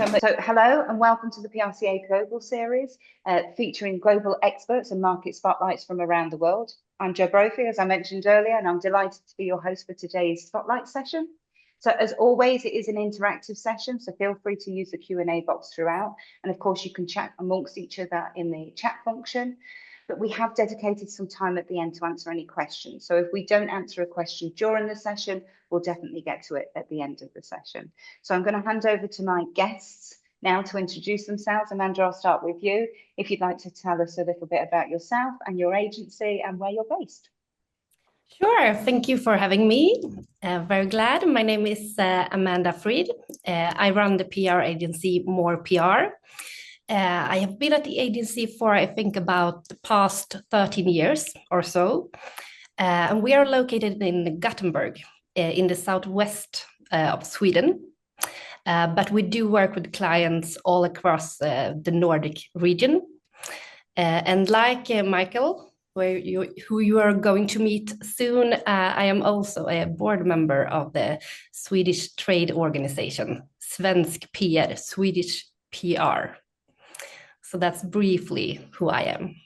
so much. So hello and welcome to the PRCA Global Series, featuring global experts and market spotlights from around the world. I'm Jo Brophy, as I mentioned earlier, and I'm delighted to be your host for today's spotlight session. So as always, it is an interactive session, so feel free to use the Q&A box throughout. And of course, you can chat amongst each other in the chat function. But we have dedicated some time at the end to answer any questions. So if we don't answer a question during the session, we'll definitely get to it at the end of the session. So I'm going to hand over to my guests now to introduce themselves. Amanda, I'll start with you. If you'd like to tell us a little bit about yourself and your agency and where you're based. Sure, thank you for having me. Very glad. My name is Amanda Frid. I run the PR agency More PR. I have been at the agency for, I think, about the past 13 years or so. And we are located in Gothenburg, in the southwest of Sweden. But we do work with clients all across the Nordic region. And like Mikael, who you are going to meet soon, I am also a board member of the Swedish trade organization, Svensk PR, Swedish PR. So that's briefly who I am.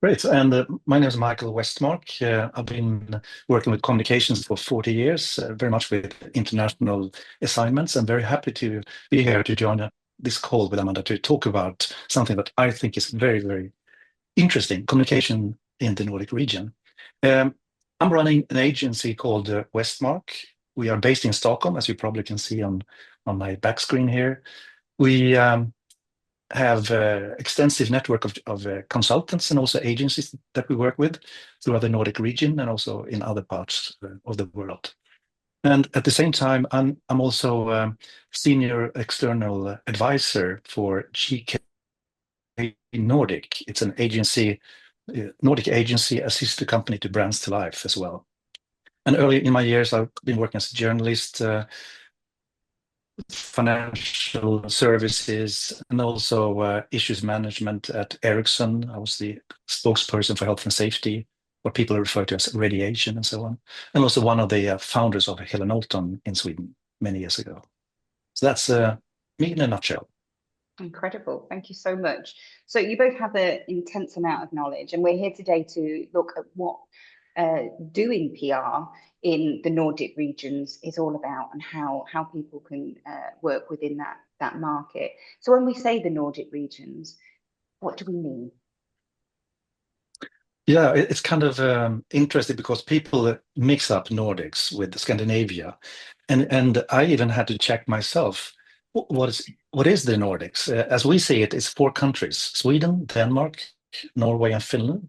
Great, and my name is Mikael Westmark. I've been working with communications for 40 years, very much with international assignments. I'm very happy to be here to join this call with Amanda to talk about something that I think is very, very interesting, communication in the Nordic region. I'm running an agency called Westmark. We are based in Stockholm, as you probably can see on my back screen here. We have an extensive network of consultants and also agencies that we work with throughout the Nordic region and also in other parts of the world. And at the same time, I'm also senior external advisor for GK Nordic. It's an agency, Nordic agency, a sister company to Brands to Life as well. And early in my years, I've been working as a journalist, financial services, and also issues management at Ericsson. I was the spokesperson for health and safety, what people refer to as radiation and so on. And also one of the founders of Helen Olton in Sweden many years ago. So that's me in a nutshell. Incredible. Thank you so much. So you both have an intense amount of knowledge, and we're here today to look at what doing PR in the Nordic regions is all about and how people can work within that market. So when we say the Nordic regions, what do we mean? Yeah, it's kind of interesting because people mix up Nordics with Scandinavia. And I even had to check myself, what is the Nordics? As we see it, it's 4 countries, Sweden, Denmark, Norway, and Finland.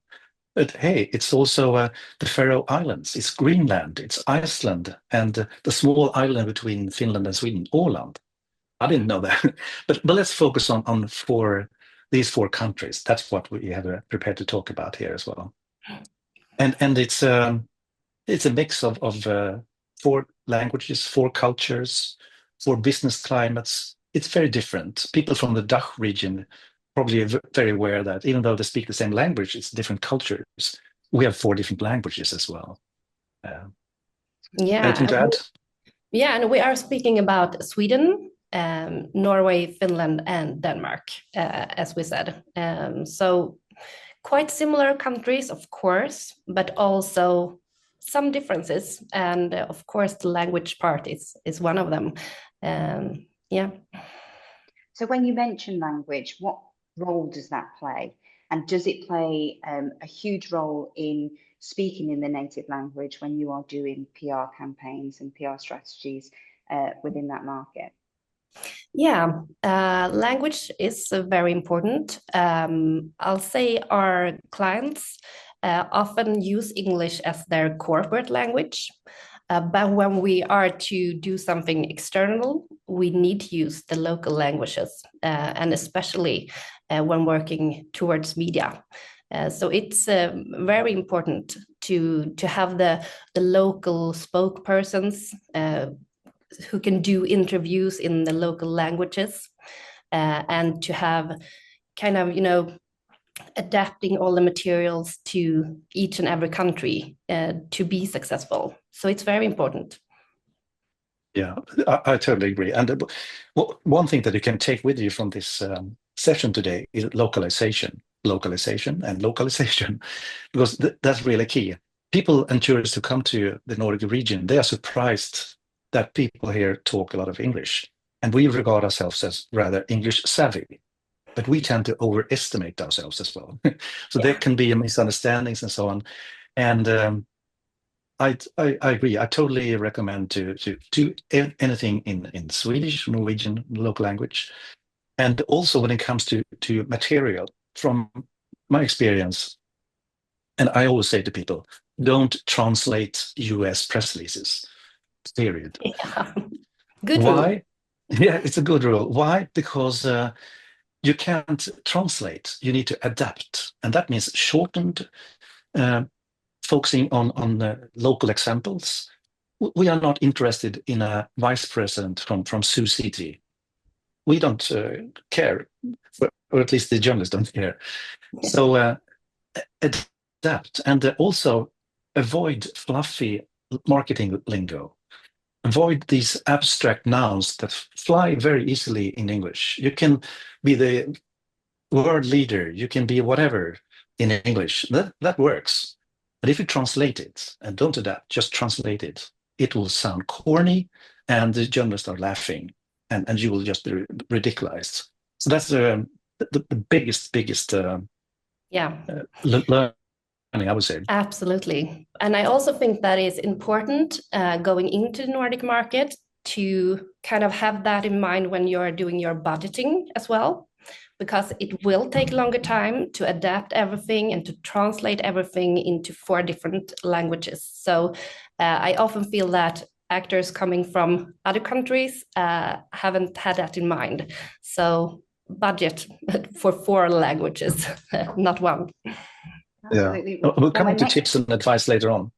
But hey, it's also the Faroe Islands, it's Greenland, it's Iceland, and the small island between Finland and Sweden, Åland. I didn't know that. but let's focus on these 4 countries. That's what we have prepared to talk about here as well. And it's a mix of 4 languages, 4 cultures, 4 business climates. It's very different. People from the DACH region probably very aware that even though they speak the same language, it's different cultures. We have 4 different languages as well. Anything to add? Yeah, and we are speaking about Sweden, Norway, Finland, and Denmark, as we said. So quite similar countries, of course, but also some differences. And of course, the language part is one of them. Yeah. So when you mention language, what role does that play? And does it play a huge role in speaking in the native language when you are doing PR campaigns and PR strategies within that market? Yeah, language is very important. I'll say our clients often use English as their corporate language. But when we are to do something external, we need to use the local languages, and especially when working towards media. So it's very important to have the local spokespersons who can do interviews in the local languages, and to have kind of, adapting all the materials to each and every country to be successful. So it's very important. Yeah, I totally agree. And one thing that you can take with you from this session today is localization, localization, and localization, because that's really key. People and tourists who come to the Nordic region, they are surprised that people here talk a lot of English, and we regard ourselves as rather English savvy, but we tend to overestimate ourselves as well. So there can be misunderstandings and so on. And I agree. I totally recommend to do anything in Swedish, Norwegian, local language, and also when it comes to material. From my experience, and I always say to people, don't translate US press releases. Period. Yeah. Good rule. Why? Yeah, it's a good rule. Why? Because you can't translate. You need to adapt, and that means shortened. Focusing on local examples. We are not interested in a vice president from Sioux City. We don't care, or at least the journalists don't care. So adapt, and also avoid fluffy marketing lingo. Avoid these abstract nouns that fly very easily in English. You can be the world leader, you can be whatever in English. That works. But if you translate it and don't adapt, just translate it, it will sound corny and the journalists are laughing and you will just be ridiculized. So that's the biggest learning, I would say. Absolutely. And I also think that is important going into the Nordic market to kind of have that in mind when you're doing your budgeting as well, because it will take longer time to adapt everything and to translate everything into 4 different languages. So I often feel that actors coming from other countries haven't had that in mind. So budget for 4 languages, not 1. Absolutely. Yeah. We'll come into tips and advice later on.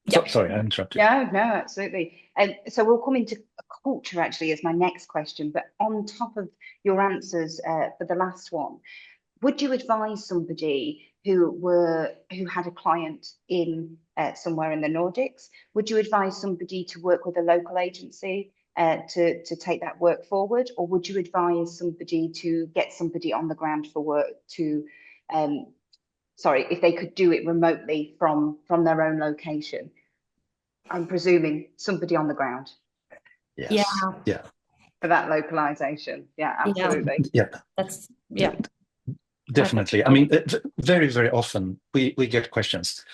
Yeah. Sorry, I interrupted. No, absolutely. And so we'll come into culture actually as my next question, but on top of your answers for the last one, would you advise somebody who had a client in somewhere in the Nordics? Would you advise somebody to work with a local agency to take that work forward, or would you advise somebody to get somebody on the ground for work to if they could do it remotely from their own location? I'm presuming somebody on the ground. Yes. Yeah. For that localization. Yeah, absolutely. Yeah. That's Definitely. I mean, very, very often we get questions.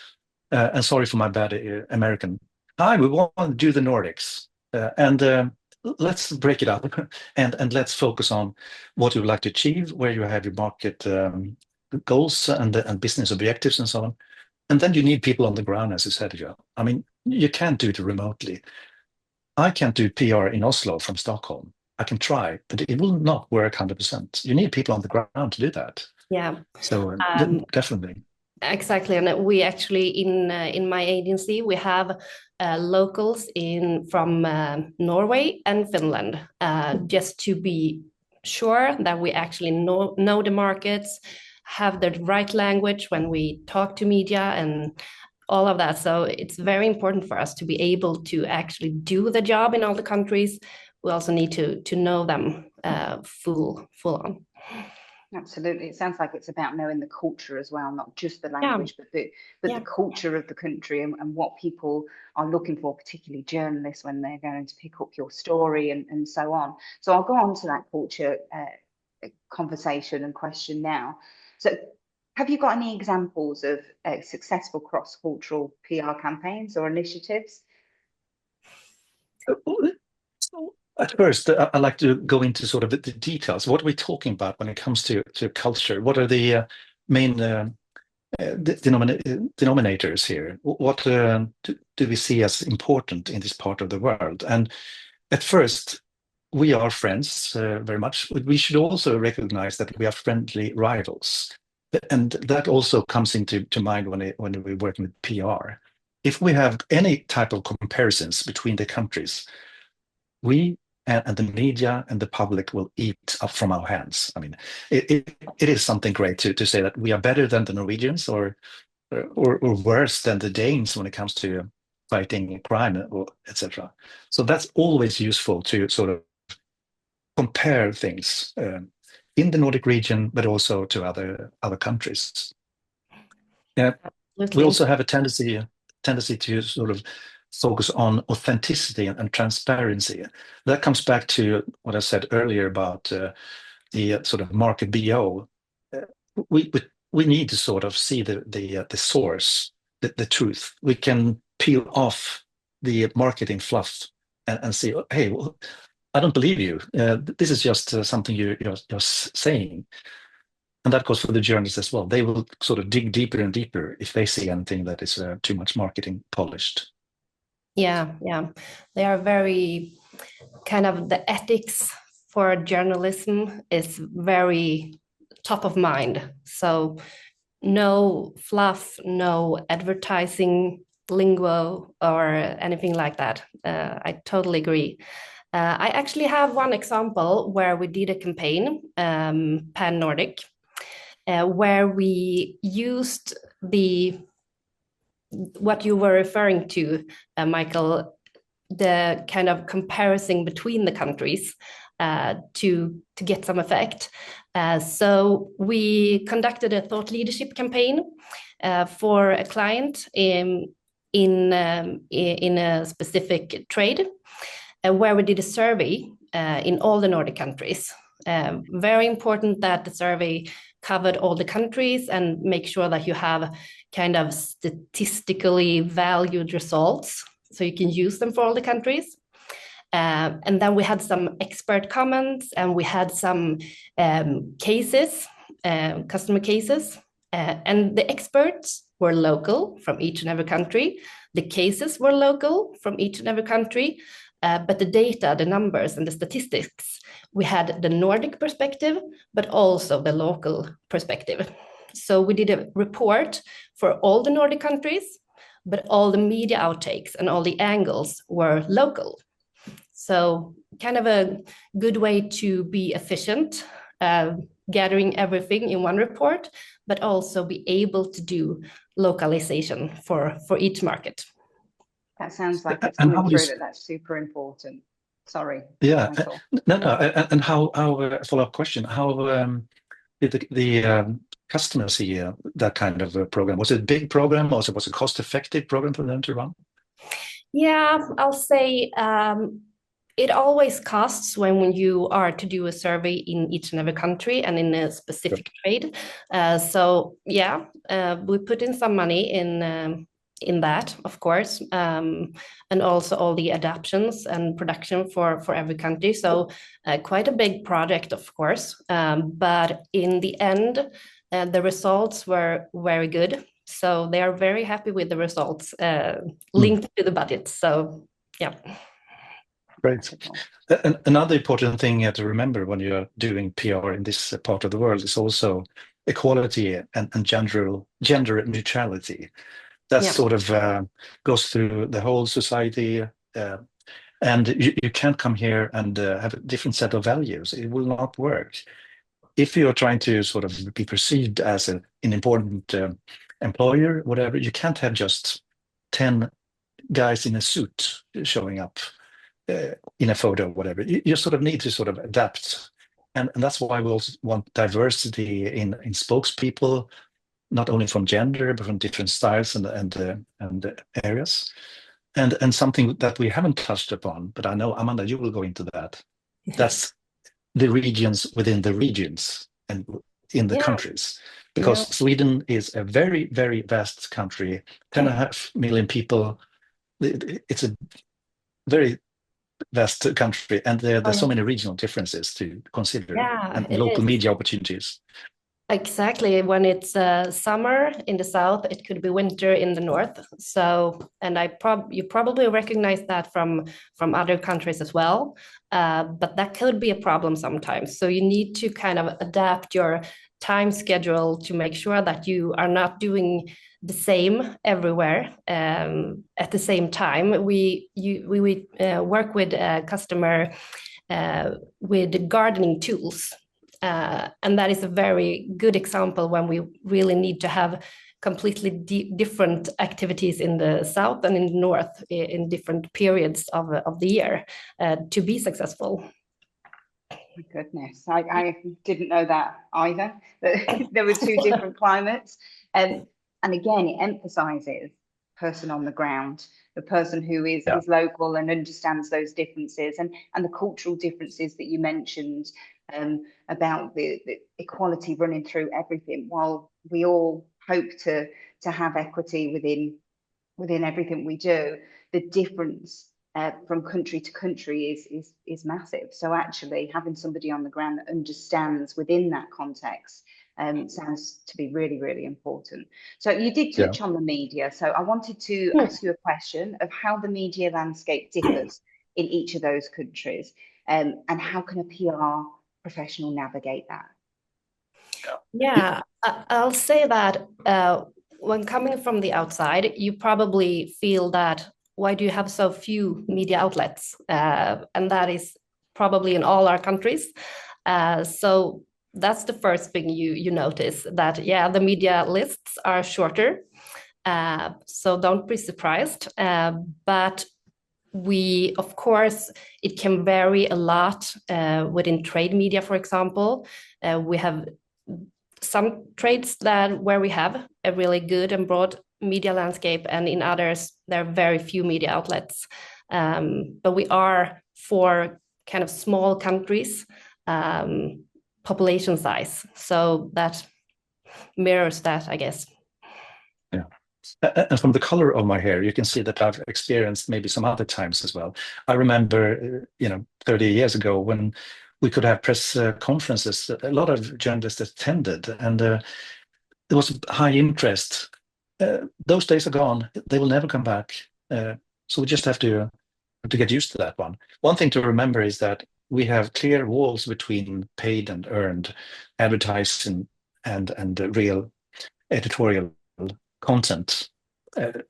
And sorry for my bad American. Hi, we want to do the Nordics. And let's break it up and let's focus on what you would like to achieve, where you have your market goals and business objectives and so on. And then you need people on the ground, as you said, Jo. I mean, you can't do it remotely. I can't do PR in Oslo from Stockholm. I can try, but it will not work 100%. You need people on the ground to do that. Yeah. So definitely. Exactly. And we actually, in my agency, we have locals from Norway and Finland, just to be sure that we actually know the markets, have the right language when we talk to media and all of that. So it's very important for us to be able to actually do the job in all the countries. We also need to know them full on. Absolutely. It sounds like it's about knowing the culture as well, not just the language, but the culture of the country and what people are looking for, particularly journalists when they're going to pick up your story and so on. So I'll go on to that culture conversation and question now. So have you got any examples of successful cross-cultural PR campaigns or initiatives? At first, I'd like to go into sort of the details. What are we talking about when it comes to culture? What are the main denominators here? What do we see as important in this part of the world? And at first, we are friends very much. But we should also recognize that we are friendly rivals. And that also comes into mind when we're working with PR. If we have any type of comparisons between the countries, we and the media and the public will eat up from our hands. I mean, it is something great to say that we are better than the Norwegians or worse than the Danes when it comes to fighting crime, or etc. So that's always useful to sort of compare things in the Nordic region, but also to other countries. Yeah, we Absolutely. also have a tendency to sort of focus on authenticity and transparency. That comes back to what I said earlier about the sort of market BO. Uh, we need to sort of see the source, the truth. We can peel off the marketing fluff and see, hey, well, I don't believe you. This is just something you're saying. And that goes for the journalists as well. They will sort of dig deeper and deeper if they see anything that is too much marketing polished. Yeah, yeah. They are very kind of, the ethics for journalism is very top of mind. So no fluff, no advertising lingo or anything like that. I totally agree. I actually have one example where we did a campaign, Pan Nordic, where we used what you were referring to, Mikael, the kind of comparison between the countries to get some effect. So we conducted a thought leadership campaign for a client in a specific trade, where we did a survey in all the Nordic countries. Very important that the survey covered all the countries and make sure that you have kind of statistically valued results so you can use them for all the countries. And then we had some expert comments, and we had some cases, customer cases, and the experts were local from each and every country. The cases were local from each and every country, but the data, the numbers, and the statistics, we had the Nordic perspective, but also the local perspective. So we did a report for all the Nordic countries, but all the media outtakes and all the angles were local. So kind of a good way to be efficient, gathering everything in one report, but also be able to do localization for each market. That sounds like it's And coming how through does- that's super important. Sorry. Yeah, Michael. no, and how follow-up question? How did the customer see that kind of a program? Was it a big program, or was it a cost-effective program for them to run? Yeah, I'll say it always costs when you are to do a survey in each and every country and in a specific trade. So yeah, we put in some money in that, of course, and also all the adaptions and production for every country. So quite a big project, of course. But in the end, the results were very good. So they are very happy with the results linked to the budget. So yeah. Great. Another important thing to remember when you're doing PR in this part of the world is also equality and gender neutrality. That sort of goes through the whole society. And you can't come here and have a different set of values. It will not work. If you're trying to sort of be perceived as an important employer, whatever, you can't have just 10 guys in a suit showing up in a photo, whatever. You sort of need to sort of adapt. And that's why we also want diversity in spokespeople, not only from gender, but from different styles and areas. And something that we haven't touched upon, but I know, Amanda, you will go into that. That's the regions within the regions and in the countries. Because Sweden is a very, very vast country, 10.5 million people. It's a very vast country, and there's so many regional differences to consider, and local media opportunities. Exactly. When it's summer in the south, it could be winter in the north. So, and you probably recognize that from other countries as well. But that could be a problem sometimes. So you need to kind of adapt your time schedule to make sure that you are not doing the same everywhere at the same time. We work with a customer with gardening tools. And that is a very good example when we really need to have completely different activities in the south and in the north in different periods of the year to be successful. My goodness, I didn't know that either, that there were two different climates. And again, it emphasizes person on the ground, the person who is local and understands those differences and the cultural differences that you mentioned, about the equality running through everything. While we all hope to have equity within everything we do, the difference from country to country is massive. So actually having somebody on the ground that understands within that context sounds to be really, really important. So you did touch on the media. So I wanted to ask you a question of how the media landscape differs in each of those countries, and how can a PR professional navigate that? Yeah, I'll say that when coming from the outside, you probably feel that why do you have so few media outlets? And that is probably in all our countries. So that's the first thing you notice, that, yeah, the media lists are shorter. So don't be surprised. But we, of course, it can vary a lot within trade media, for example. We have some trades where we have a really good and broad media landscape, and in others, there are very few media outlets. But we are, for kind of small countries, population size. So that mirrors that, I guess. Yeah. And from the color of my hair, you can see that I've experienced maybe some other times as well. I remember, 30 years ago when we could have press conferences, a lot of journalists attended, and there was high interest. Those days are gone. They will never come back. So we just have to get used to that one. One thing to remember is that we have clear walls between paid and earned advertising and real editorial content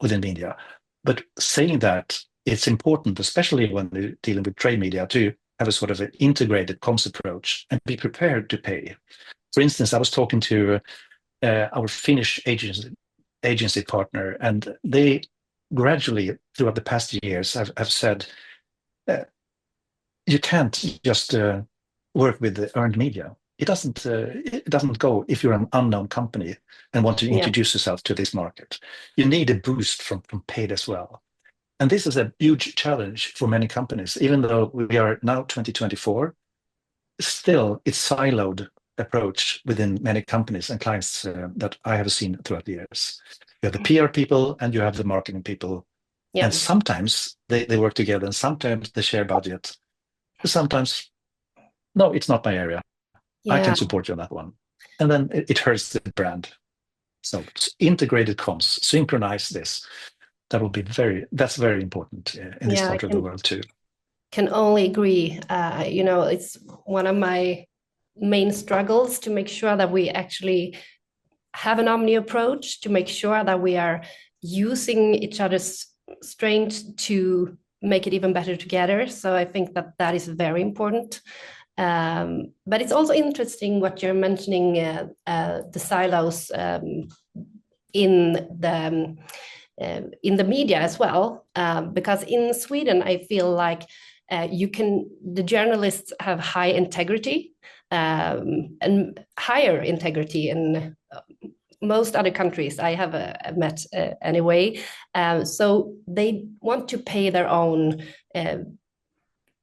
within media. But saying that, it's important, especially when we're dealing with trade media, to have a sort of an integrated comms approach and be prepared to pay. For instance, I was talking to our Finnish agency partner, and they gradually, throughout the past years, have said, you can't just work with the earned media. It doesn't go if you're an unknown company and want to introduce yourself to this market. You need a boost from paid as well. And this is a huge challenge for many companies. Even though we are now 2024, still it's siloed approach within many companies and clients that I have seen throughout the years. You have the PR people and you have the marketing people. Yeah. And sometimes they work together, and sometimes they share budget. Sometimes, no, it's not my area. Yeah. I can support you on that one. And then it hurts the brand. So integrated comms, synchronize this. That's very important in this part of the world too. Can only agree. It's one of my main struggles to make sure that we actually have an omni approach, to make sure that we are using each other's strength to make it even better together. So I think that is very important. But it's also interesting what you're mentioning, the silos in the media as well, because in Sweden, I feel like the journalists have high integrity and higher integrity in most other countries I have met anyway. So they want to pay their own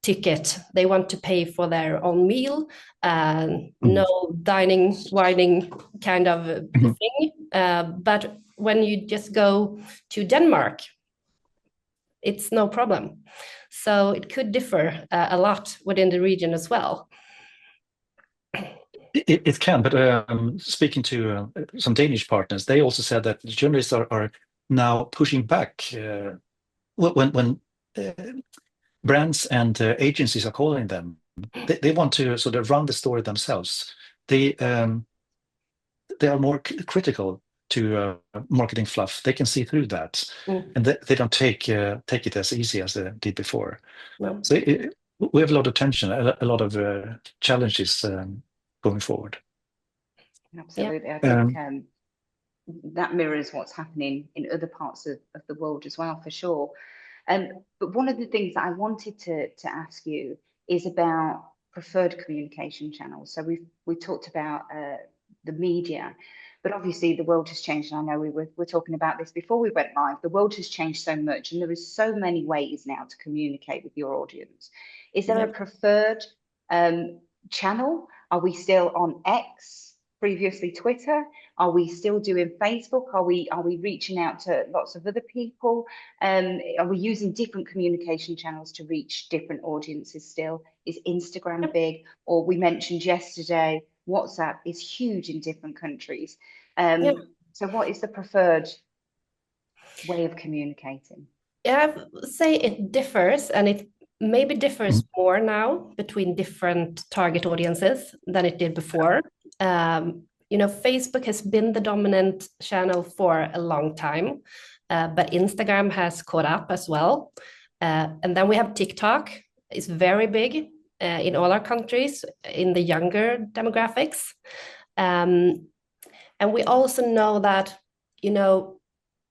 ticket. They want to pay for their own meal, no dining, whining kind of thing. But when you just go to Denmark, it's no problem. So it could differ a lot within the region as well. It can, but speaking to some Danish partners, they also said that journalists are now pushing back when brands and agencies are calling them. They want to sort of run the story themselves. They are more critical to marketing fluff. They can see through that, and they don't take it as easy as they did before. No. So we have a lot of tension, a lot of challenges going forward. Absolutely. I think that mirrors what's happening in other parts of the world as well, for sure. But one of the things that I wanted to ask you is about preferred communication channels. So we talked about the media, but obviously the world has changed. And I know we were talking about this before we went live. The world has changed so much, and there is so many ways now to communicate with your audience. Is there a preferred channel? Are we still on X, previously Twitter? Are we still doing Facebook? Are we reaching out to lots of other people? Are we using different communication channels to reach different audiences still? Is Instagram big? Or we mentioned yesterday, WhatsApp is huge in different countries. So what is the preferred way of communicating? Yeah, I would say it differs, and it maybe differs more now between different target audiences than it did before. Facebook has been the dominant channel for a long time, but Instagram has caught up as well. And then we have TikTok. It's very big in all our countries, in the younger demographics. And we also know that,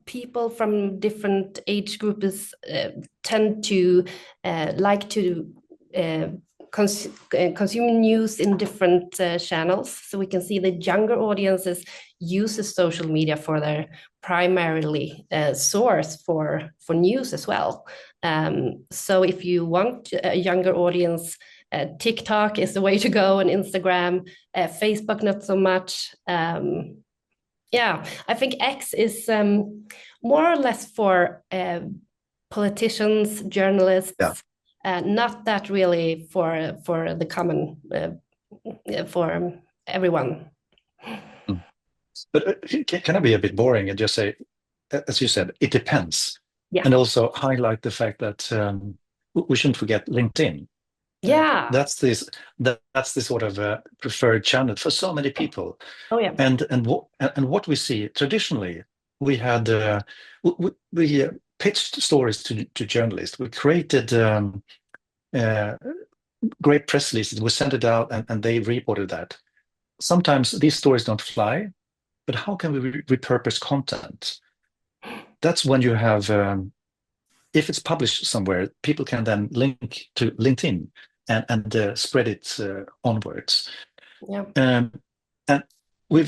people from different age groups tend to like to consume news in different channels. So we can see the younger audiences uses social media for their primarily source for news as well. So if you want a younger audience, TikTok is the way to go, and Instagram, Facebook not so much. I think X is more or less for politicians, journalists, not that really for the common, for everyone. But can I be a bit boring and just say, as you said, it depends. Yeah. And also highlight the fact that we shouldn't forget LinkedIn. Yeah. That's the sort of preferred channel for so many people. Oh yeah. And what we see traditionally, we had we pitched stories to journalists. We created great press releases. We sent it out, and they reported that. Sometimes these stories don't fly, but how can we repurpose content? That's when you have, if it's published somewhere, people can then link to LinkedIn and spread it onwards. Yeah. And we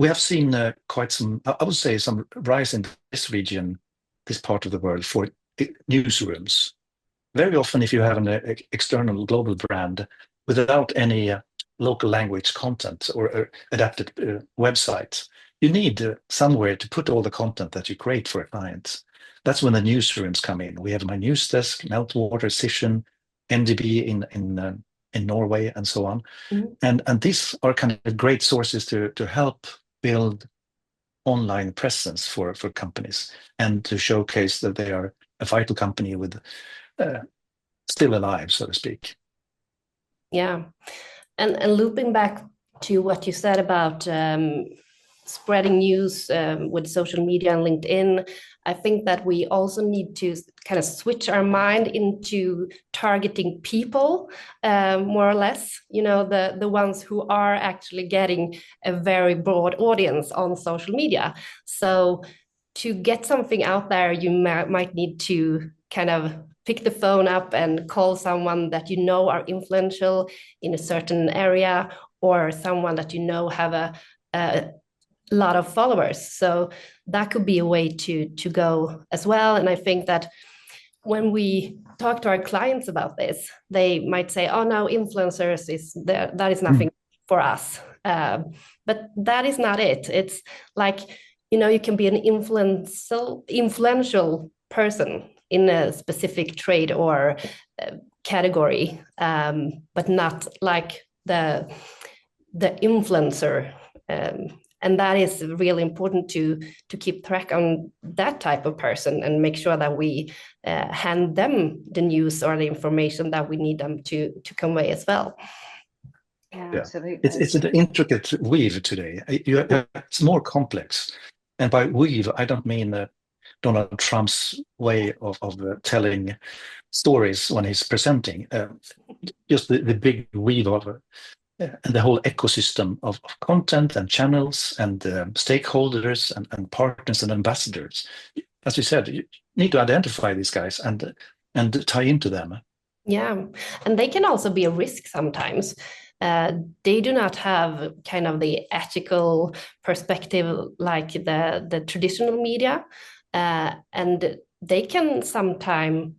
have seen quite some, I would say, some rise in this region, this part of the world, for newsrooms. Very often, if you have an external global brand without any local language content or adapted website, you need somewhere to put all the content that you create for a client. That's when the newsrooms come in. We have My News Desk, Meltwater, Cision, NDB in Norway, and so on. And these are kind of great sources to help build online presence for companies and to showcase that they are a vital company with still alive, so to speak. Yeah. And looping back to what you said about spreading news with social media and LinkedIn, I think that we also need to kind of switch our mind into targeting people, more or less, the ones who are actually getting a very broad audience on social media. So to get something out there, you might need to kind of pick the phone up and call someone that are influential in a certain area, or someone that have a lot of followers. So that could be a way to go as well. And I think that when we talk to our clients about this, they might say, "Oh no, influencers that is nothing for us." But that is not it. It's like, you can be an influential person in a specific trade or category, but not like the influencer. And that is really important to keep track on that type of person and make sure that we hand them the news or the information that we need them to convey as well. Yeah, absolutely. It's an intricate weave today. It's more complex. And by weave, I don't mean Donald Trump's way of telling stories when he's presenting. Just the big weave of and the whole ecosystem of content and channels and stakeholders and partners and ambassadors. As you said, you need to identify these guys and tie into them. Yeah, and they can also be a risk sometimes. They do not have kind of the ethical perspective like the traditional media, and they can sometimes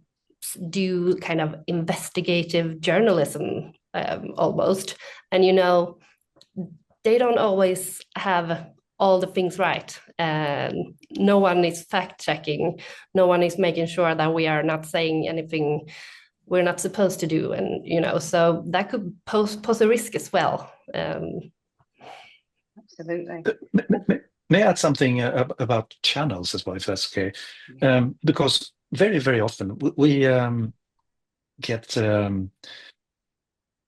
do kind of investigative journalism almost. And they don't always have all the things right. No one is fact checking. No one is making sure that we are not saying anything we're not supposed to do, and so that could pose a risk as well. Absolutely. May I add something about channels as well, if that's okay? Because very, very often we get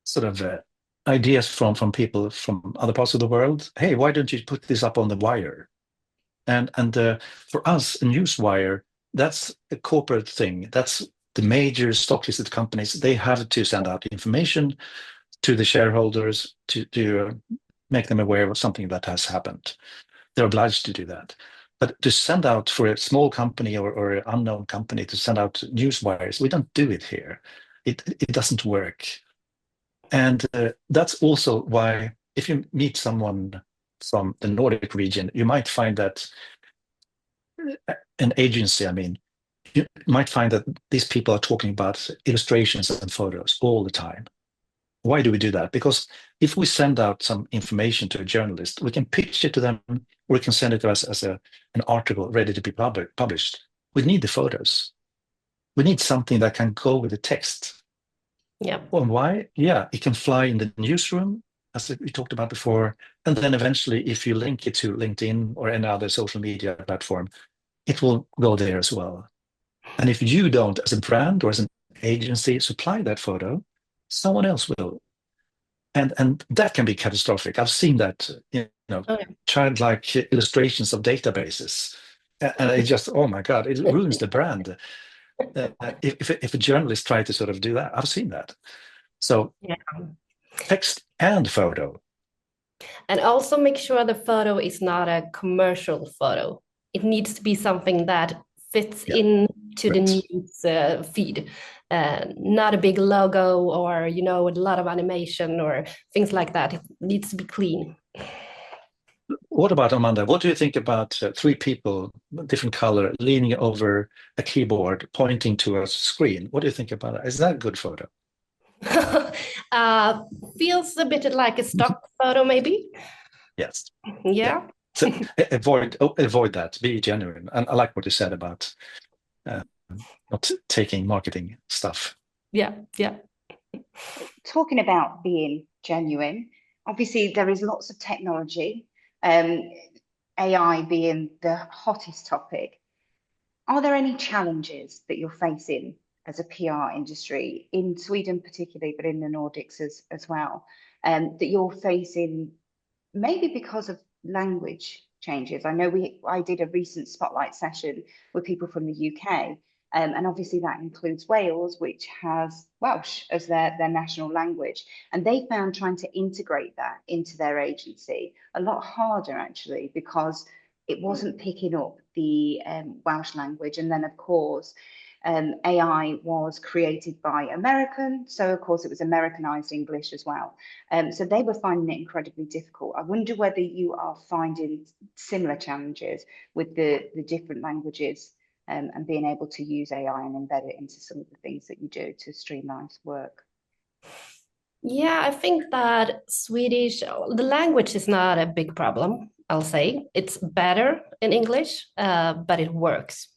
sort of ideas from people from other parts of the world. Hey, why don't you put this up on the wire? And for us, a news wire, that's a corporate thing. That's the major stock listed companies. They have to send out information to the shareholders to make them aware of something that has happened. They're obliged to do that. But to send out for a small company or an unknown company to send out news wires, we don't do it here. It doesn't work. And that's also why if you meet someone from the Nordic region, you might find that an agency, you might find that these people are talking about illustrations and photos all the time. Why do we do that? Because if we send out some information to a journalist, we can pitch it to them, or we can send it to us as an article ready to be published. We need the photos. We need something that can go with the text. Yeah. Well, why? Yeah, it can fly in the newsroom, as we talked about before. And then eventually, if you link it to LinkedIn or any other social media platform, it will go there as well. And if you don't, as a brand or as an agency, supply that photo, someone else will. And that can be catastrophic. I've seen that, childlike illustrations of databases. And it just, oh my God, it ruins the brand. If a journalist tried to sort of do that, I've seen that. So text and photo. And also make sure the photo is not a commercial photo. It needs to be something that fits into the news feed. Not a big logo or, with a lot of animation or things like that. It needs to be clean. What about Amanda? What do you think about three people, different color, leaning over a keyboard, pointing to a screen? What do you think about that? Is that a good photo? Feels a bit like a stock photo, maybe. Yes. Yeah. So avoid that. Be genuine. And I like what you said about not taking marketing stuff. Yeah. Talking about being genuine, obviously there is lots of technology, AI being the hottest topic. Are there any challenges that you're facing as a PR industry in Sweden particularly, but in the Nordics as well, that you're facing maybe because of language changes? I know I did a recent spotlight session with people from the UK, and obviously that includes Wales, which has Welsh as their national language. And they found trying to integrate that into their agency a lot harder, actually, because it wasn't picking up the Welsh language. And then, of course, AI was created by American, so of course it was Americanized English as well. So they were finding it incredibly difficult. I wonder whether you are finding similar challenges with the different languages and being able to use AI and embed it into some of the things that you do to streamline work. Yeah, I think that the language is not a big problem, I'll say. It's better in English, but it works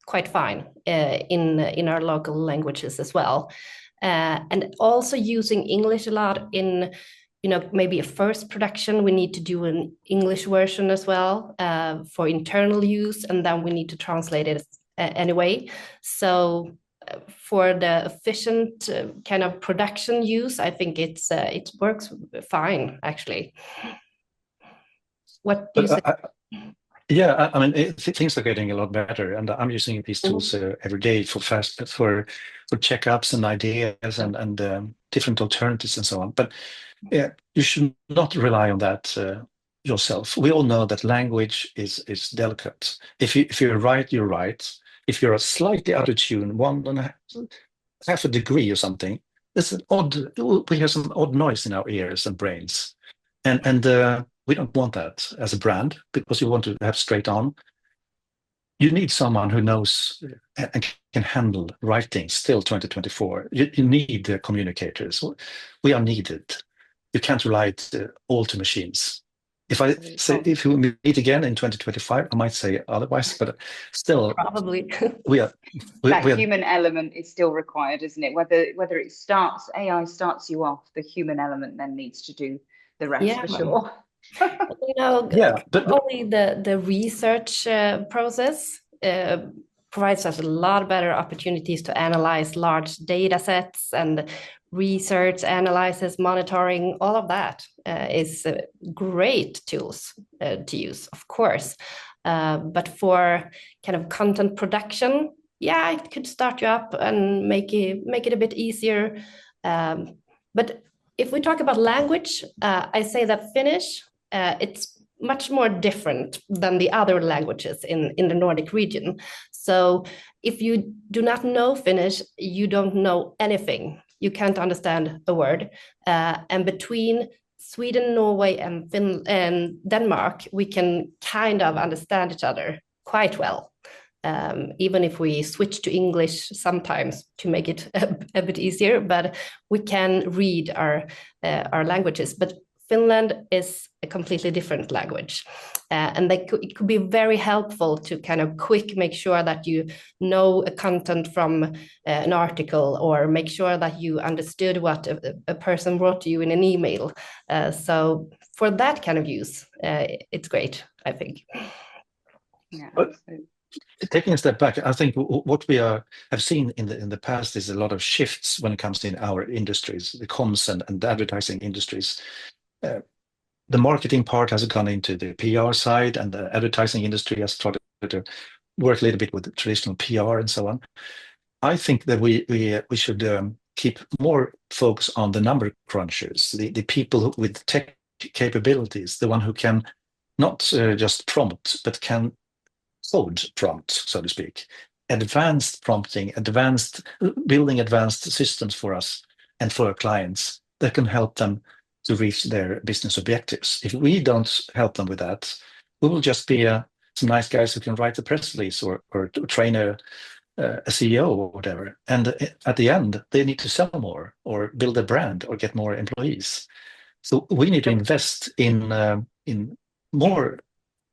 quite fine in our local languages as well. And also using English a lot in, maybe a first production, we need to do an English version as well for internal use, and then we need to translate it anyway. So for the efficient kind of production use, I think it works fine, actually. What do you say? Things are getting a lot better, and I'm using these tools every day for checkups and ideas and different alternatives and so on. But Yeah, you should not rely on that yourself. We all know that language is delicate. If you're right, you're right. If you're slightly out of tune, one and half a degree or something, there's an odd. We hear some odd noise in our ears and brains, and we don't want that as a brand because you want to have straight on. You need someone who knows and can handle writing still 2024. You need communicators. We are needed. You can't rely it all to machines. If I say, if we meet again in 2025, I might say otherwise, but still, Probably. we are. That We are human element is still required, isn't it? Whether it starts, AI starts you off, the human element then needs to do the rest Yeah. for sure. You know, yeah, but only the research process provides us a lot better opportunities to analyze large data sets, and research, analysis, monitoring, all of that is great tools to use, of course. But for kind of content production, yeah, it could start you up and make it a bit easier. But if we talk about language, I say that Finnish, it's much more different than the other languages in the Nordic region. So if you do not know Finnish, you don't know anything. You can't understand a word. And between Sweden, Norway, and Denmark, we can kind of understand each other quite well. Even if we switch to English sometimes to make it a bit easier, but we can read our languages. But Finland is a completely different language. And it could be very helpful to kind of quick make sure that you know a content from an article, or make sure that you understood what a person wrote to you in an email. So for that kind of use, it's great, I think. Yeah, but taking a step back, I think what we have seen in the past is a lot of shifts when it comes to our industries, the comms and advertising industries. The marketing part has gone into the PR side, and the advertising industry has started to work a little bit with traditional PR and so on. I think that we should keep more focus on the number crunchers, the people with tech capabilities, the one who can not just prompt, but can code prompt, so to speak, advanced prompting, building advanced systems for us and for our clients that can help them to reach their business objectives. If we don't help them with that, we will just be some nice guys who can write a press release or train a CEO or whatever. And at the end, they need to sell more or build a brand or get more employees. So we need to invest in more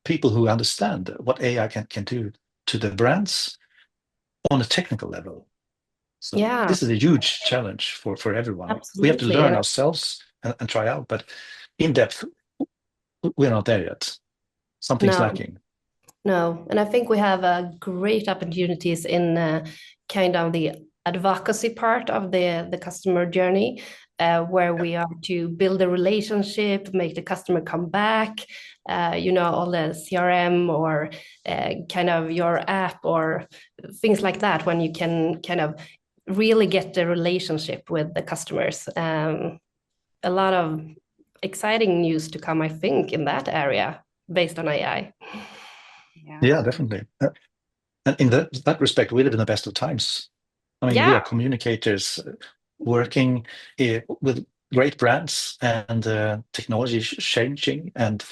people who understand what AI can do to the brands on a technical level. So Yeah, this is a huge challenge for everyone. absolutely. We have to learn ourselves and try out, but in depth, we're not there yet. Something's lacking. No, and I think we have great opportunities in kind of the advocacy part of the customer journey, where we are to build a relationship, make the customer come back, all the CRM or kind of your app or things like that, when you can kind of really get the relationship with the customers. A lot of exciting news to come, I think, in that area based on AI. Yeah, definitely. And in that respect, we live in the best of times. I mean, we are communicators working with great brands, and technology is changing, and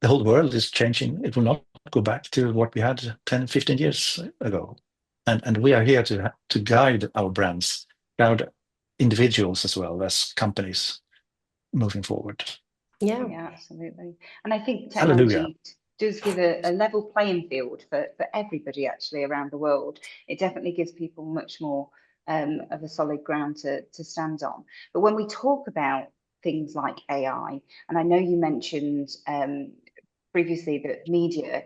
the whole world is changing. It will not go back to what we had 10, 15 years ago. And we are here to guide our brands, guide individuals as well as companies moving forward. Yeah, absolutely. And I think Hallelujah. technology does give a level playing field for everybody actually around the world. It definitely gives people much more of a solid ground to stand on. But when we talk about things like AI, and I know you mentioned previously that media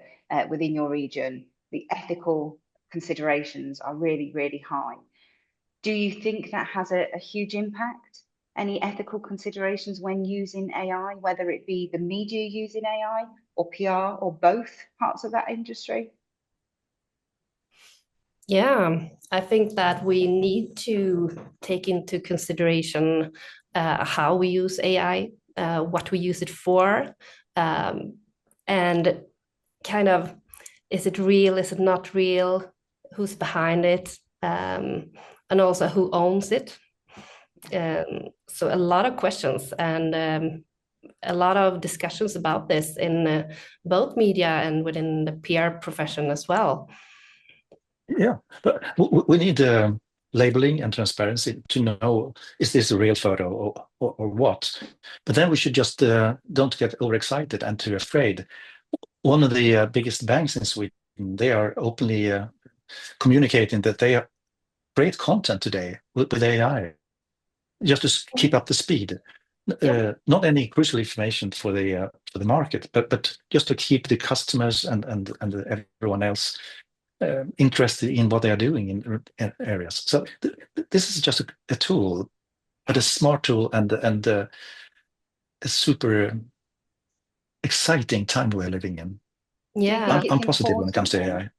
within your region, the ethical considerations are really, really high. Do you think that has a huge impact? Any ethical considerations when using AI, whether it be the media using AI or PR or both parts of that industry? Yeah, I think that we need to take into consideration how we use AI, what we use it for, and kind of, is it real, is it not real, who's behind it, and also who owns it. So a lot of questions and a lot of discussions about this in both media and within the PR profession as well. Yeah, but we need labeling and transparency to know, is this a real photo or what? But then we should just don't get overexcited and too afraid. One of the biggest banks in Sweden, they are openly communicating that they create content today with AI, just to keep up the speed. Yeah. Not any crucial information for the market, but just to keep the customers and everyone else interested in what they are doing in areas. So this is just a tool, but a smart tool and a super exciting time we're living in. Yeah. I'm positive when it comes to AI.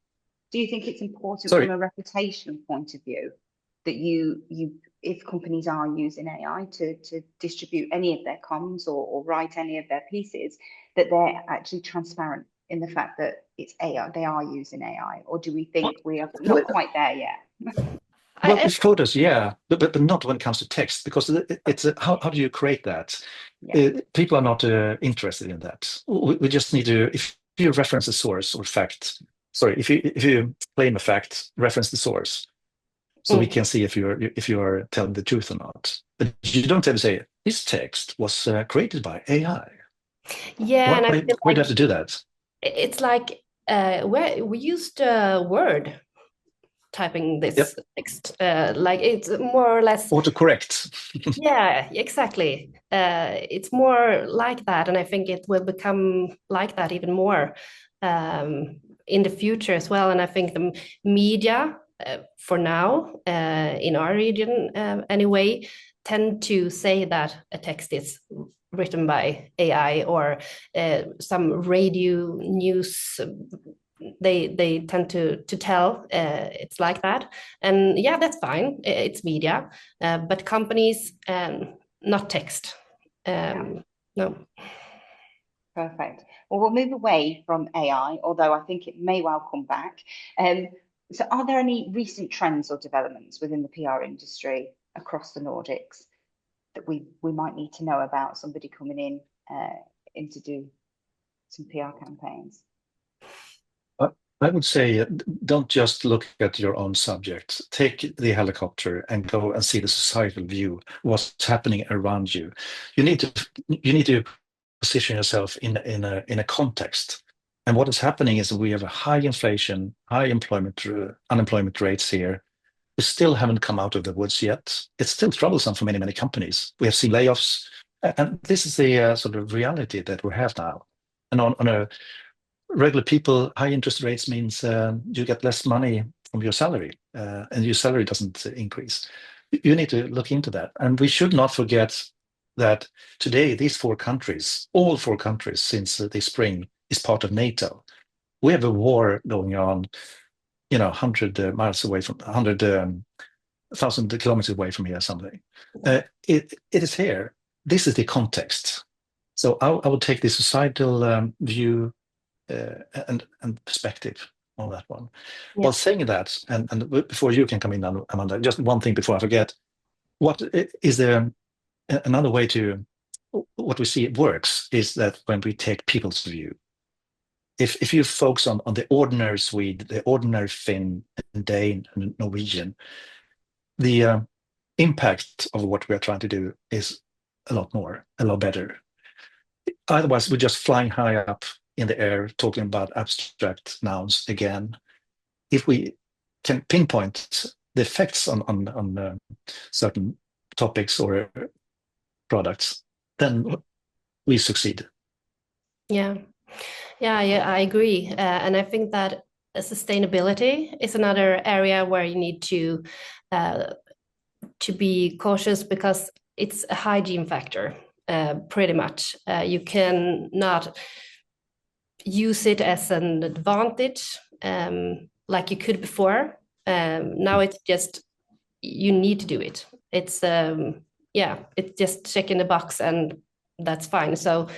Do you think it's important Sorry. from a reputational point of view that you if companies are using AI to distribute any of their comms or write any of their pieces, that they're actually transparent in the fact that it's AI, they are using AI, or do we think we are not quite there yet? Well, with photos, yeah, but not when it comes to text, because it's how do you create that? Yeah. People are not interested in that. We just need to, if you reference a source or fact, sorry, if you claim a fact, reference the source, so we can see if you're telling the truth or not. But you don't have to say this text was created by AI. Yeah, and I feel Why do you like have to do that? it's like where we used Word typing this Yep. text, like it's more or less Autocorrect. yeah, exactly. It's more like that, and I think it will become like that even more in the future as well. And I think the media, for now, in our region anyway, tend to say that a text is written by AI, or some radio news. They tend to tell it's like that, and yeah, that's fine. It's media, but companies, not text. No. Perfect. Well, we'll move away from AI, although I think it may well come back. So are there any recent trends or developments within the PR industry across the Nordics that we might need to know about, somebody coming in to do some PR campaigns? I would say don't just look at your own subject. Take the helicopter and go and see the societal view, what's happening around you. You need to position yourself in a context. And what is happening is we have a high inflation, high unemployment rates here. We still haven't come out of the woods yet. It's still troublesome for many companies. We have seen layoffs, and this is the sort of reality that we have now. And on a regular people, high interest rates means you get less money from your salary, and your salary doesn't increase. You need to look into that. And we should not forget that today, these all four countries since the spring, is part of NATO. We have a war going on, 100 miles away from 100,000 kilometers away from here, something. It is here. This is the context. So I would take the societal view and perspective on that one. Yeah. While saying that, and before you can come in, Amanda, just one thing before I forget. What is there another way to what we see it works is that when we take people's view, if you focus on the ordinary Swede, the ordinary Finn, and Dane, and Norwegian, the impact of what we are trying to do is a lot better. Otherwise, we're just flying high up in the air, talking about abstract nouns again. If we can pinpoint the effects on certain topics or products, then we succeed. Yeah, I agree, and I think that sustainability is another area where you need to be cautious, because it's a hygiene factor, pretty much. You cannot use it as an advantage like you could before. Now it's just you need to do it. It's yeah, it's just checking the box and that's fine. So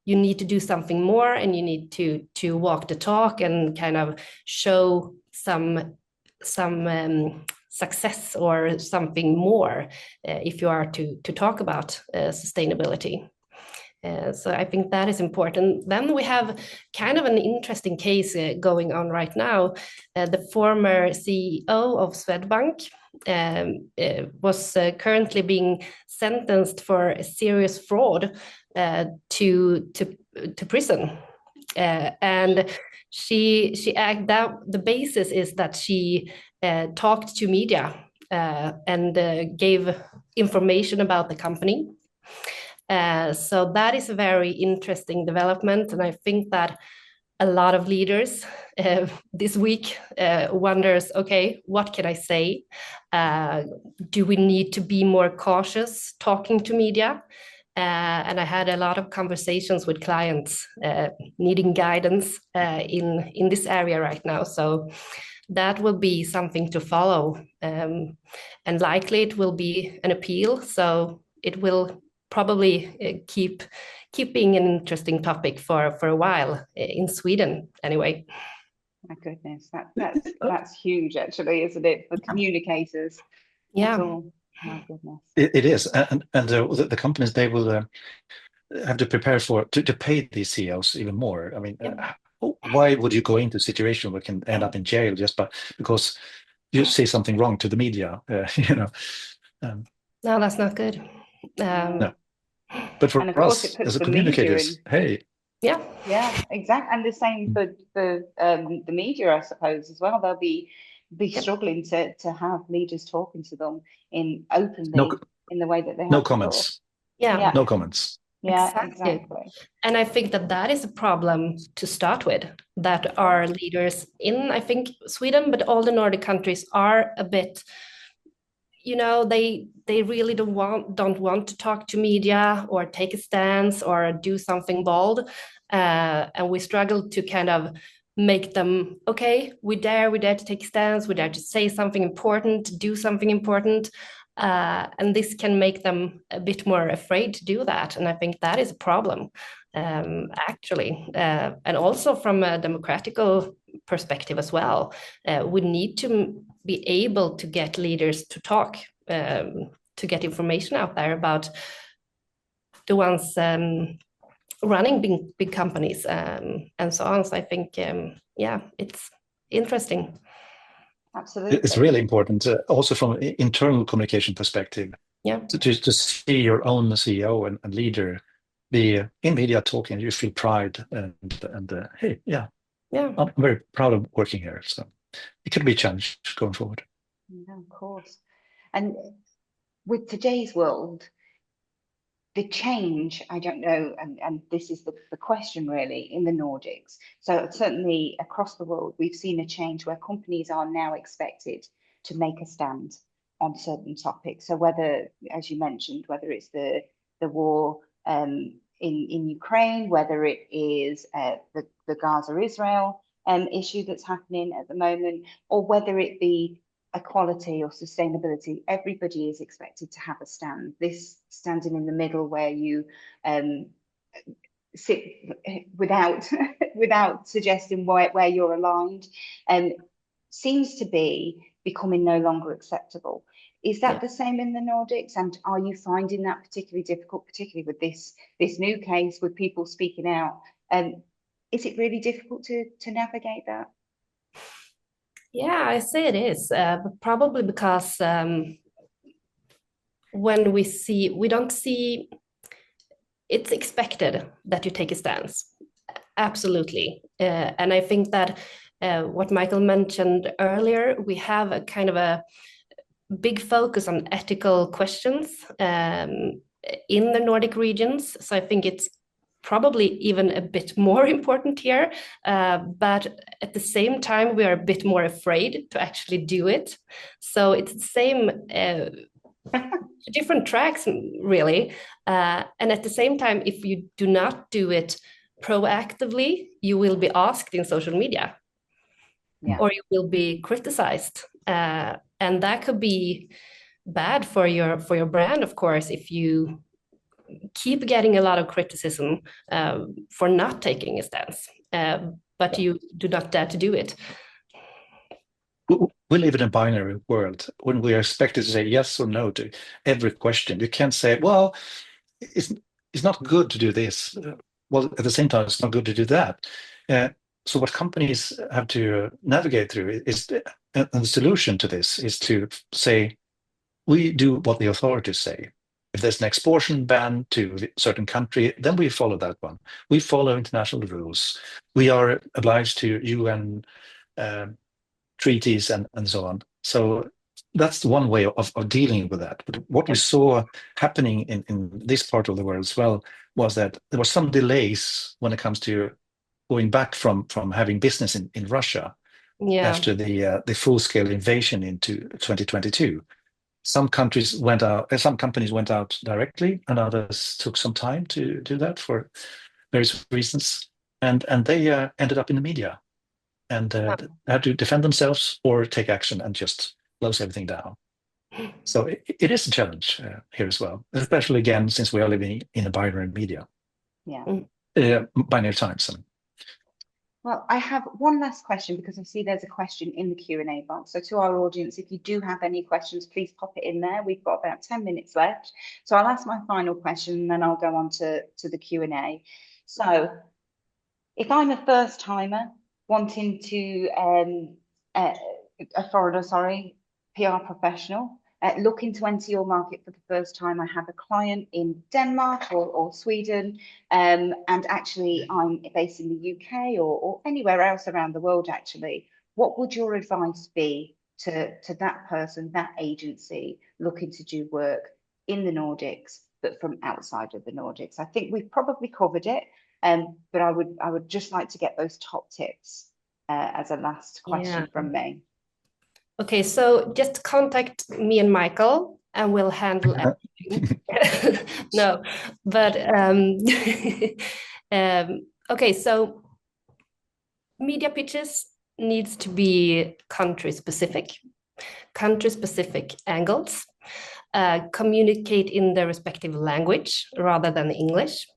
you need to do something more, and you need to walk the talk and kind of show some success or something more if you are to talk about sustainability. So I think that is important. Then we have kind of an interesting case going on right now. The former CEO of Swedbank was currently being sentenced for a serious fraud to prison. And she acted that the basis is that she talked to media and gave information about the company. So that is a very interesting development, and I think that a lot of leaders this week wonders, okay, what can I say? Do we need to be more cautious talking to media? And I had a lot of conversations with clients needing guidance in this area right now. So that will be something to follow, and likely it will be an appeal. So it will probably keep being an interesting topic for a while in Sweden anyway. My goodness, that's huge, actually, isn't it, for communicators? Yeah. My goodness. It is, and the companies, they will have to prepare to pay these CEOs even more. I mean, why would you go into a situation where you can end up in jail just because you say something wrong to the media? You know. No, that's not good. No. But for and of course, us it puts as a the media communicators, hey. Yeah, exactly. And the same for the media, I suppose, as well. They'll be struggling to have leaders talking to them openly in the way that they have no before. comments. Yeah. No comments. Yeah, exactly. And I think that is a problem to start with, that our leaders in, I think, Sweden, but all the Nordic countries are a bit, they really don't want to talk to media or take a stance or do something bold. And we struggle to kind of make them, okay, we dare to take a stance, we dare to say something important, do something important. And this can make them a bit more afraid to do that. And I think that is a problem, actually. And also from a democratical perspective as well, we need to be able to get leaders to talk, to get information out there about the ones running big companies and so on. So I think, it's interesting. Absolutely. It's really important, also from an internal communication perspective. Yeah. To see your own CEO and leader be in media talking, you feel pride and hey, yeah, I'm very proud of working here. So it could be a challenge going forward. Yeah, of course. And with today's world, the change, I don't know, and this is the question really in the Nordics. So certainly across the world, we've seen a change where companies are now expected to make a stand on certain topics. So whether, as you mentioned, whether it's the war in Ukraine, whether it is the Gaza-Israel issue that's happening at the moment, or whether it be equality or sustainability, everybody is expected to have a stand. This standing in the middle where you sit without suggesting where you're aligned, seems to be becoming no longer acceptable. Is that the same in the Nordics? And are you finding that particularly difficult, particularly with this new case with people speaking out? Is it really difficult to navigate that? Yeah, I say it is, but probably because when we don't see, it's expected that you take a stance. Absolutely. And I think that what Mikael mentioned earlier, we have a kind of a big focus on ethical questions in the Nordic regions. So I think it's probably even a bit more important here, but at the same time, we are a bit more afraid to actually do it. So it's the same, different tracks, really. And at the same time, if you do not do it proactively, you will be asked in social media, or you will be criticized. And that could be bad for your brand, of course, if you keep getting a lot of criticism for not taking a stance, but you do not dare to do it. We live in a binary world when we are expected to say yes or no to every question. You can't say, well, it's not good to do this. Well, at the same time, it's not good to do that. So what companies have to navigate through is, and the solution to this is to say, we do what the authorities say. If there's an exportation ban to a certain country, then we follow that one. We follow international rules. We are obliged to UN treaties and so on. So that's one way of dealing with that. But what we saw happening in this part of the world as well was that there were some delays when it comes to going back from having business in Russia after the full-scale invasion into 2022. Some countries went out, some companies went out directly, and others took some time to do that for various reasons. And they ended up in the media and had to defend themselves or take action and just close everything down. So it is a challenge here as well, especially again, since we are living in a binary media. Binary times. Well, I have one last question because I see there's a question in the Q&A box. So to our audience, if you do have any questions, please pop it in there. We've got about 10 minutes left. So I'll ask my final question and then I'll go on to the Q&A. So if I'm a first timer wanting to, a foreigner, PR professional, looking to enter your market for the first time, I have a client in Denmark or Sweden, and actually I'm based in the UK or anywhere else around the world, actually. What would your advice be to that person, that agency, looking to do work in the Nordics, but from outside of the Nordics? I think we've probably covered it, but I would just like to get those top tips as a last question from me. Okay, so just contact me and Mikael, and we'll handle everything. No, but okay, so media pitches needs to be country-specific angles, communicate in the respective language rather than English,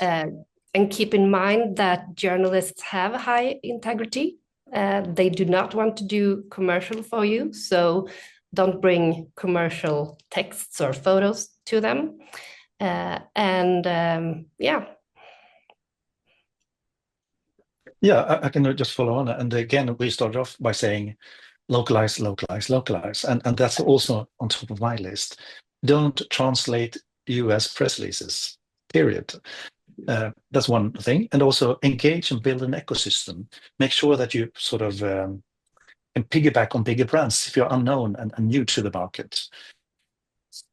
and keep in mind that journalists have high integrity. They do not want to do commercial for you, so don't bring commercial texts or photos to them. Yeah, I can just follow on. And again, we start off by saying localize. And that's also on top of my list. Don't translate US press releases, period. That's one thing. And also engage and build an ecosystem. Make sure that you sort of can piggyback on bigger brands if you're unknown and new to the market.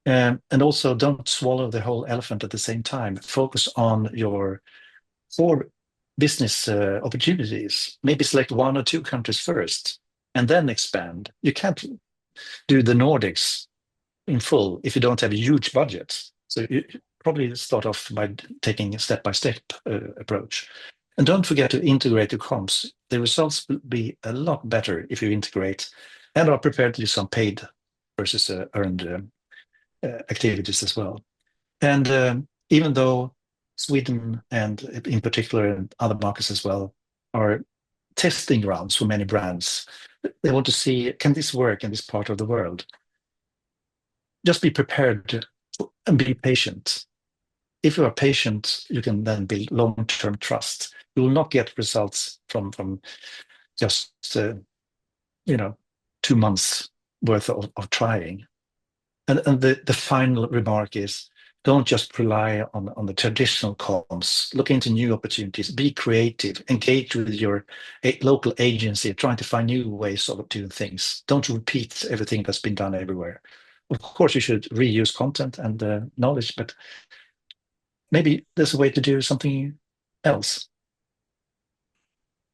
And also don't swallow the whole elephant at the same time. Focus on your core business opportunities. Maybe select 1 or 2 countries first and then expand. You can't do the Nordics in full if you don't have a huge budget. So you probably start off by taking a step-by-step approach. And don't forget to integrate your comms. The results will be a lot better if you integrate and are prepared to do some paid versus earned activities as well. And even though Sweden and in particular and other markets as well are testing grounds for many brands, they want to see, can this work in this part of the world? Just be prepared and be patient. If you are patient, you can then build long-term trust. You will not get results from just 2 months worth of trying. And the final remark is, don't just rely on the traditional comms. Look into new opportunities. Be creative. Engage with your local agency, trying to find new ways of doing things. Don't repeat everything that's been done everywhere. Of course, you should reuse content and knowledge, but maybe there's a way to do something else.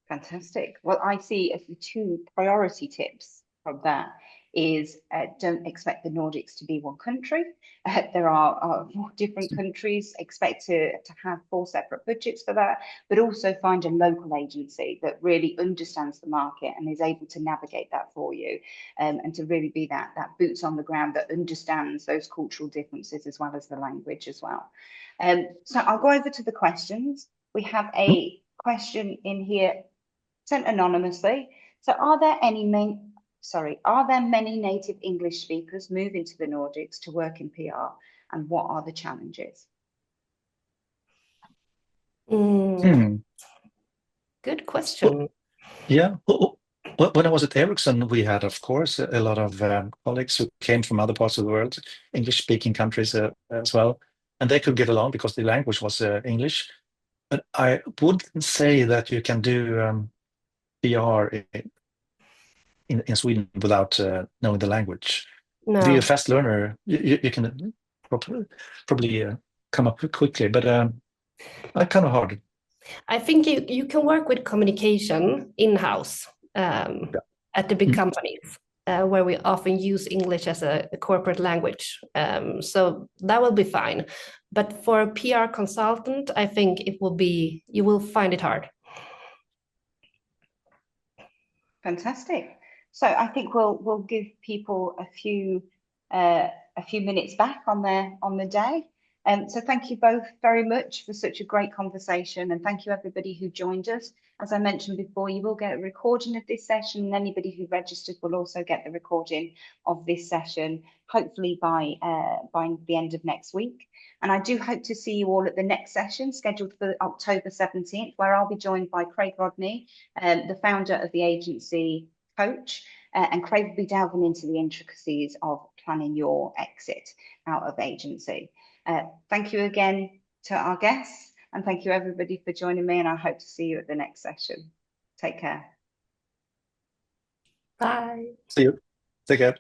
Fantastic. Well, I see 2 priority tips from that. is don't expect the Nordics to be one country. There are 4 different countries. Expect to have 4 separate budgets for that, but also find a local agency that really understands the market and is able to navigate that for you, and to really be that boots on the ground that understands those cultural differences as well as the language as well. So I'll go over to the questions. We have a question in here sent anonymously. So are there many native English speakers moving to the Nordics to work in PR, and what are the challenges? Good question. Yeah. When I was at Ericsson, we had, of course, a lot of colleagues who came from other parts of the world, English-speaking countries as well, and they could get along because the language was English. But I wouldn't say that you can do PR in Sweden without knowing the language. No. If you're a fast learner, you can probably come up quickly, but kind of hard. I think you can work with communication in-house at the big companies where we often use English as a corporate language. So that will be fine. But for a PR consultant, I think you will find it hard. Fantastic. So I think we'll give people a few minutes back on the day. So thank you both very much for such a great conversation, and thank you everybody who joined us. As I mentioned before, you will get a recording of this session, and anybody who registered will also get the recording of this session, hopefully by the end of next week. And I do hope to see you all at the next session scheduled for October 17th, where I'll be joined by Craig Rodney, the founder of the agency Coach, and Craig will be delving into the intricacies of planning your exit out of agency. Thank you again to our guests, and thank you everybody for joining me, and I hope to see you at the next session. Take care. Bye. See you. Take care.